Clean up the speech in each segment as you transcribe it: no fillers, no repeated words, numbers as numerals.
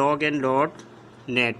login.net.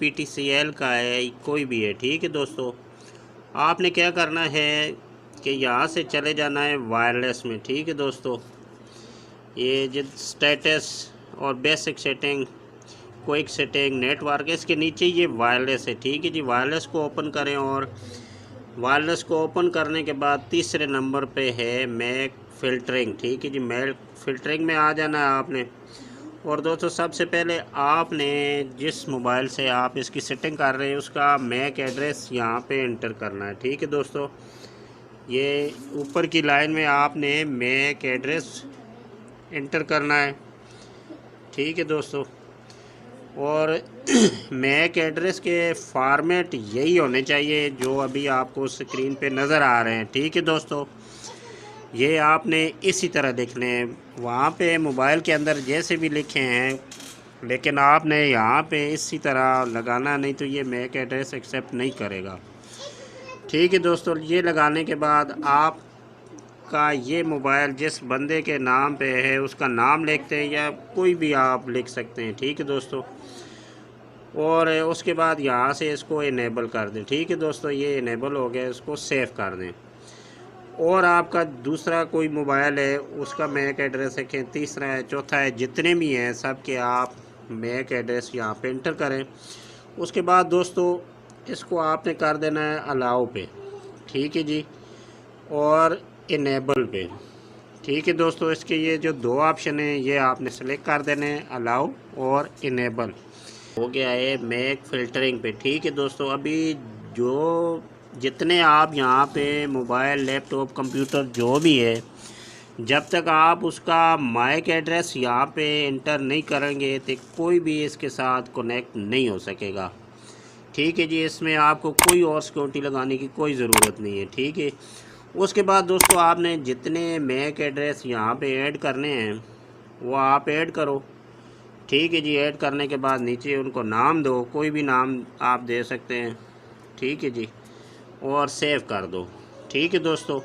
PTCL का है, कोई भी है, ठीक है दोस्तों। आपने क्या करना है कि यहाँ से चले जाना है वायरलेस में, ठीक है दोस्तों। ये जो स्टेटस और basic setting, quick setting, network, इसके नीचे ये वायरलेस है, ठीक है जी। वायरलेस को ओपन करें और वायरलेस को ओपन करने के बाद तीसरे नंबर पे है मैक फ़िल्टरिंग, ठीक है जी। मैक फ़िल्टरिंग में आ जाना है आपने। और दोस्तों सबसे पहले आपने जिस मोबाइल से आप इसकी सेटिंग कर रहे हैं उसका मैक एड्रेस यहाँ पे इंटर करना है, ठीक है दोस्तों। ये ऊपर की लाइन में आपने मैक एड्रेस इंटर करना है, ठीक है दोस्तों। और मैक एड्रेस के फॉर्मेट यही होने चाहिए जो अभी आपको स्क्रीन पे नज़र आ रहे हैं, ठीक है दोस्तों। ये आपने इसी तरह लिखने हैं, वहाँ पे मोबाइल के अंदर जैसे भी लिखे हैं, लेकिन आपने यहाँ पे इसी तरह लगाना, नहीं तो ये मैक एड्रेस एक्सेप्ट नहीं करेगा, ठीक है दोस्तों। ये लगाने के बाद आपका ये मोबाइल जिस बंदे के नाम पे है उसका नाम लिखते हैं या कोई भी आप लिख सकते हैं, ठीक है दोस्तों। और उसके बाद यहाँ से इसको इनेबल कर दें, ठीक है दोस्तों। ये इनेबल हो गया, इसको सेव कर दें। और आपका दूसरा कोई मोबाइल है उसका मैक एड्रेस रखें, तीसरा है, चौथा है, जितने भी हैं सब के आप मैक एड्रेस यहाँ पे इंटर करें। उसके बाद दोस्तों इसको आपने कर देना है अलाउ पे, ठीक है जी, और इनेबल पे, ठीक है दोस्तों। इसके ये जो दो ऑप्शन हैं ये आपने सेलेक्ट कर देने हैं, अलाउ और इनेबल। हो गया है मैक फ़िल्टरिंग पे, ठीक है दोस्तों। अभी जो जितने आप यहाँ पे मोबाइल, लैपटॉप, कंप्यूटर जो भी है, जब तक आप उसका मैक एड्रेस यहाँ पे इंटर नहीं करेंगे तो कोई भी इसके साथ कनेक्ट नहीं हो सकेगा, ठीक है जी। इसमें आपको कोई और सिक्योरिटी लगाने की कोई ज़रूरत नहीं है, ठीक है। उसके बाद दोस्तों आपने जितने मैक एड्रेस यहाँ पे ऐड करने हैं वो आप ऐड करो, ठीक है जी। ऐड करने के बाद नीचे उनको नाम दो, कोई भी नाम आप दे सकते हैं, ठीक है जी, और सेव कर दो, ठीक है दोस्तों।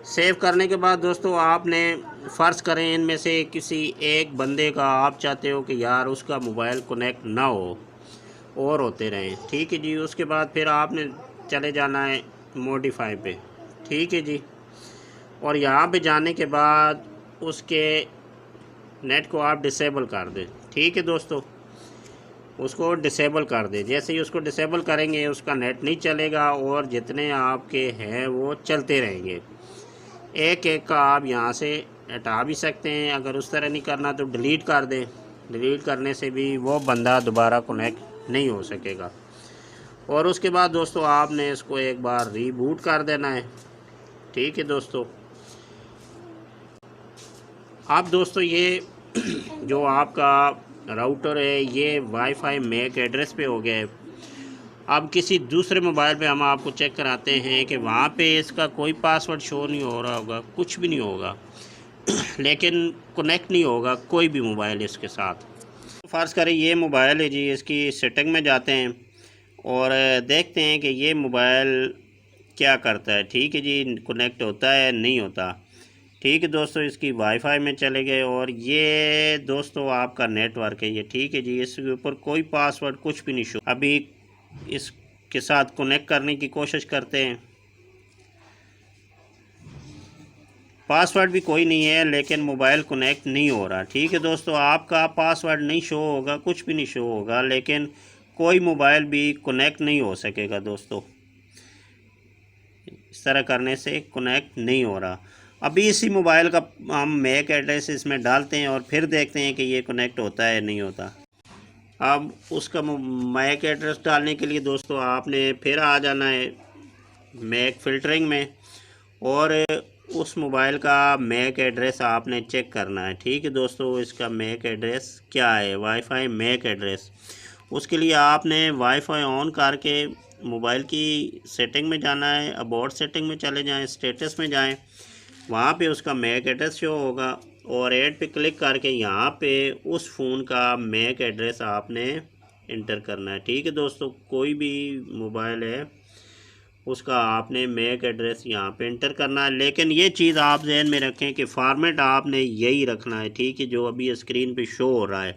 सेव करने के बाद दोस्तों आपने फ़र्ज़ करें इनमें से किसी एक बंदे का आप चाहते हो कि यार उसका मोबाइल कनेक्ट ना हो और होते रहें, ठीक है जी। उसके बाद फिर आपने चले जाना है मॉडिफाई पे, ठीक है जी। और यहाँ पे जाने के बाद उसके नेट को आप डिसेबल कर दें, ठीक है दोस्तों। उसको डिसेबल कर दें, जैसे ही उसको डिसेबल करेंगे उसका नेट नहीं चलेगा और जितने आपके हैं वो चलते रहेंगे। एक एक का आप यहाँ से हटा भी सकते हैं, अगर उस तरह नहीं करना तो डिलीट कर दें। डिलीट करने से भी वो बंदा दोबारा कनेक्ट नहीं हो सकेगा। और उसके बाद दोस्तों आपने इसको एक बार रीबूट कर देना है, ठीक है दोस्तों। अब दोस्तों ये जो आपका राउटर है ये वाईफाई मैक एड्रेस पे हो गया है। अब किसी दूसरे मोबाइल पे हम आपको चेक कराते हैं कि वहाँ पे इसका कोई पासवर्ड शो नहीं हो रहा होगा, कुछ भी नहीं होगा लेकिन कनेक्ट नहीं होगा कोई भी मोबाइल इसके साथ। फ़र्ज़ करें ये मोबाइल है जी, इसकी सेटिंग में जाते हैं और देखते हैं कि ये मोबाइल क्या करता है, ठीक है जी। कनेक्ट होता है नहीं होता, ठीक है दोस्तों। इसकी वाईफाई में चले गए और ये दोस्तों आपका नेटवर्क है ये, ठीक है जी। इसके ऊपर कोई पासवर्ड कुछ भी नहीं शो। अभी इसके साथ कनेक्ट करने की कोशिश करते हैं, पासवर्ड भी कोई नहीं है लेकिन मोबाइल कनेक्ट नहीं हो रहा, ठीक है दोस्तों। आपका पासवर्ड नहीं शो होगा, कुछ भी नहीं शो होगा, लेकिन कोई मोबाइल भी कनेक्ट नहीं हो सकेगा दोस्तों। इस तरह करने से कनेक्ट नहीं हो रहा। अभी इसी मोबाइल का हम मैक एड्रेस इसमें डालते हैं और फिर देखते हैं कि ये कनेक्ट होता है नहीं होता। अब उसका मैक एड्रेस डालने के लिए दोस्तों आपने फिर आ जाना है मैक फ़िल्टरिंग में और उस मोबाइल का मैक एड्रेस आपने चेक करना है, ठीक है दोस्तों। इसका मैक एड्रेस क्या है, वाईफाई मैक एड्रेस। उसके लिए आपने वाईफाई ऑन करके मोबाइल की सेटिंग में जाना है, अबाउट सेटिंग में चले जाएं, स्टेटस में जाएं, वहाँ पे उसका मैक एड्रेस शो होगा और ऐड पे क्लिक करके यहाँ पे उस फ़ोन का मैक एड्रेस आपने इंटर करना है, ठीक है दोस्तों। कोई भी मोबाइल है उसका आपने मैक एड्रेस यहाँ पे इंटर करना है, लेकिन ये चीज़ आप ध्यान में रखें कि फॉर्मेट आपने यही रखना है, ठीक है, जो अभी स्क्रीन पे शो हो रहा है।